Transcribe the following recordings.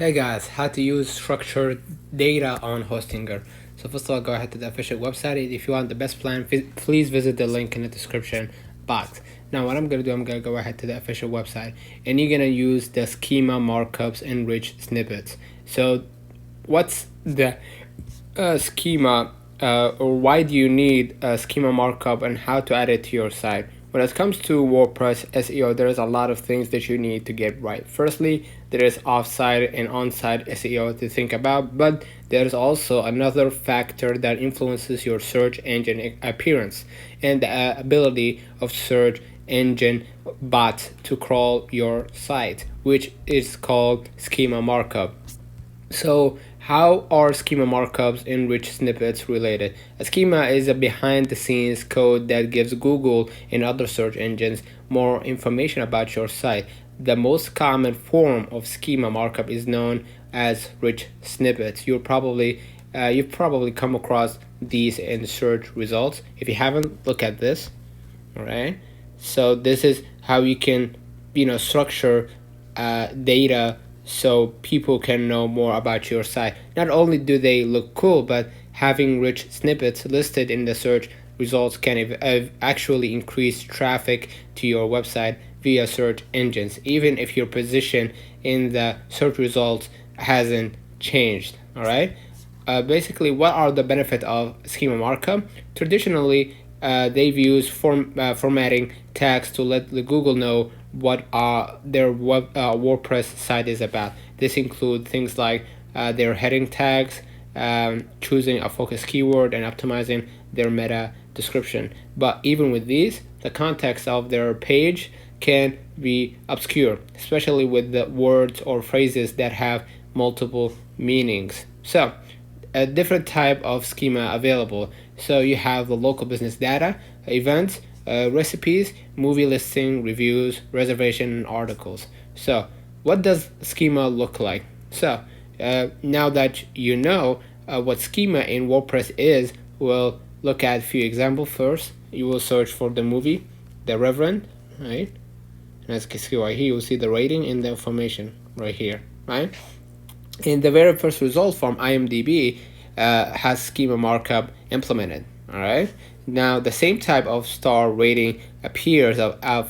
Hey guys, how to use structured data on Hostinger. So first of all, go ahead to the official website. If you want the best plan, please visit the link in the description box. Now what I'm going to do, I'm going to go ahead to the official website and you're going to use the schema markups and rich snippets. So what's the schema or why do you need a schema markup and how to add it to your site? When it comes to WordPress SEO, there is a lot of things that you need to get right. Firstly, there is offsite and on-site SEO to think about, but there is also another factor that influences your search engine appearance and the ability of search engine bots to crawl your site, which is called schema markup. So how are schema markups and rich snippets related? A schema is a behind-the-scenes code that gives Google and other search engines more information about your site. The most common form of schema markup is known as rich snippets. You've probably come across these in search results. If you haven't, look at this. All right. So this is how you can, structure data so people can know more about your site. Not only do they look cool, but having rich snippets listed in the search results can actually increase traffic to your website via search engines, even if your position in the search results hasn't changed. All right. Basically, what are the benefits of schema markup? Traditionally, they've used formatting tags to let the Google know what their WordPress site is about. This includes things like their heading tags, choosing a focus keyword, and optimizing their meta description. But even with these, the context of their page can be obscure, especially with the words or phrases that have multiple meanings. So, a different type of schema available. So you have the local business data, events, recipes, movie listing, reviews, reservation, and articles. So what does schema look like? So now that you know what schema in WordPress is, we'll look at a few examples first. You will search for the movie, The Reverend, right? And as you can see right here, you'll see the rating and the information right here, right? And the very first result from IMDb has schema markup implemented. All right. Now the same type of star rating appears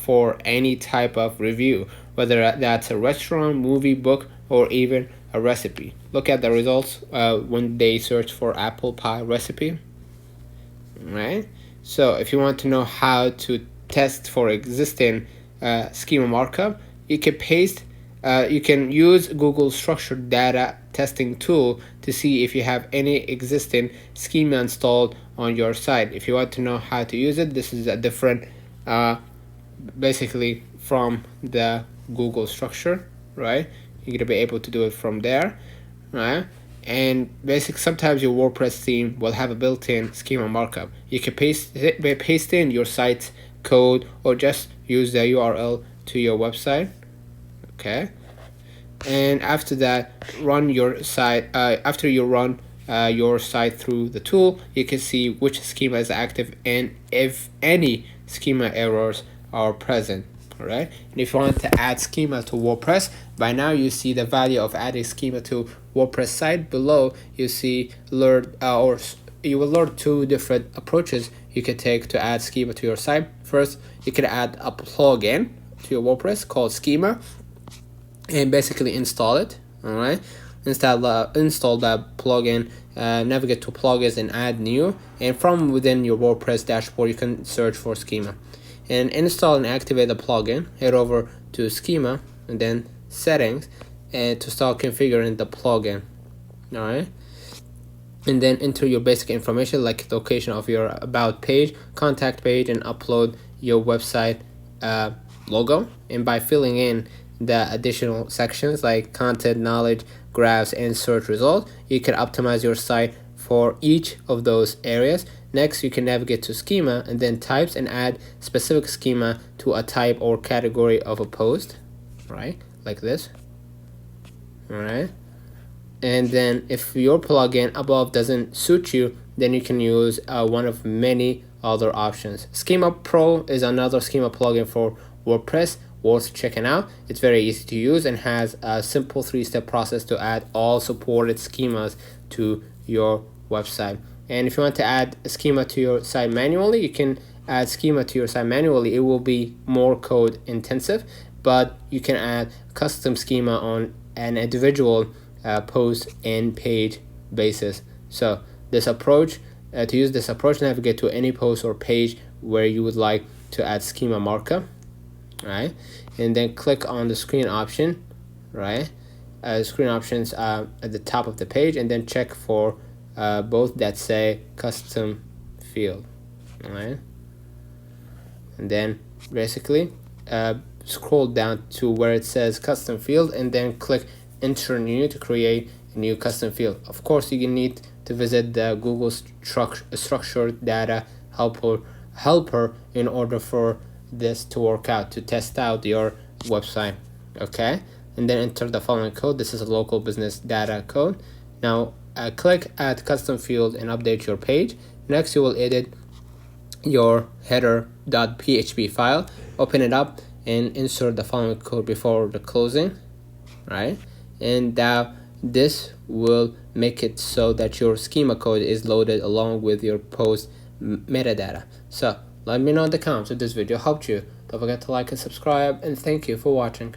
for any type of review, whether that's a restaurant, movie, book, or even a recipe. Look at the results when they search for apple pie recipe. Right. So if you want to know how to test for existing schema markup, you can use Google structured data testing tool to see if you have any existing schema installed on your site. If you want to know how to use it, this is a different basically from the Google structure, right? You're gonna be able to do it from there, right? And sometimes your WordPress theme will have a built-in schema markup. You can paste in your site's code or just use the URL to your website. Okay, and after that, run your site. After you run your site through the tool, you can see which schema is active and if any schema errors are present. All right, and if you want to add schema to WordPress, by now you see the value of adding schema to WordPress site. Below you see you will learn two different approaches you can take to add schema to your site. First, you can add a plugin to your WordPress called Schema and basically install it. All right, install that plugin, navigate to plugins and add new, and from within your WordPress dashboard you can search for schema and install and activate the plugin. Head over to schema and then settings and to start configuring the plugin. All right, and then enter your basic information like location of your about page, contact page, and upload your website logo. And by filling in the additional sections like content, knowledge, graphs, and search results, you can optimize your site for each of those areas. Next, you can navigate to schema and then types and add specific schema to a type or category of a post, right? Like this. All right. And then if your plugin above doesn't suit you, then you can use one of many other options. Schema Pro is another schema plugin for WordPress, worth checking out. It's very easy to use and has a simple 3-step process to add all supported schemas to your website. And if you want to add a schema to your site manually, you can add schema to your site manually. It will be more code intensive, but you can add custom schema on an individual post and page basis. So this approach, to use this approach, navigate to any post or page where you would like to add schema markup, right? And then click on the screen option, right? Screen options at the top of the page, and then check for both that say custom field, right? And then basically scroll down to where it says custom field, and then click enter new to create a new custom field. Of course, you need to visit the Google structured data helper in order for this to work out, to test out your website. Okay, and then enter the following code. This is a local business data code. Now click add custom field and update your page. Next, you will edit your header.php file, open it up and insert the following code before the closing, right? And now this will make it so that your schema code is loaded along with your post metadata. So let me know in the comments if this video helped you. Don't forget to like and subscribe, and thank you for watching.